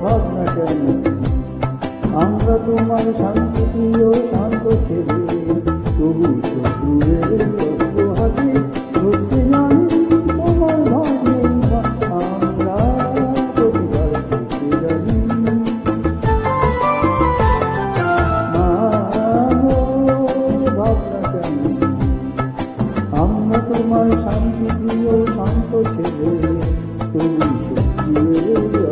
ভাবনা কেন আমরা তোমার শান্তি প্রিয় শান্ত ছেলে, তবু শত্রুয়ের অস্ত্র হাতে ধরতে জানি তোমার ভয় নেই, আমরা প্রতিকার করতে জানি। ভাবনা কেন আমরা তোমার শান্তি প্রিয় শান্ত ছেলে, তবু শত্রুয়ের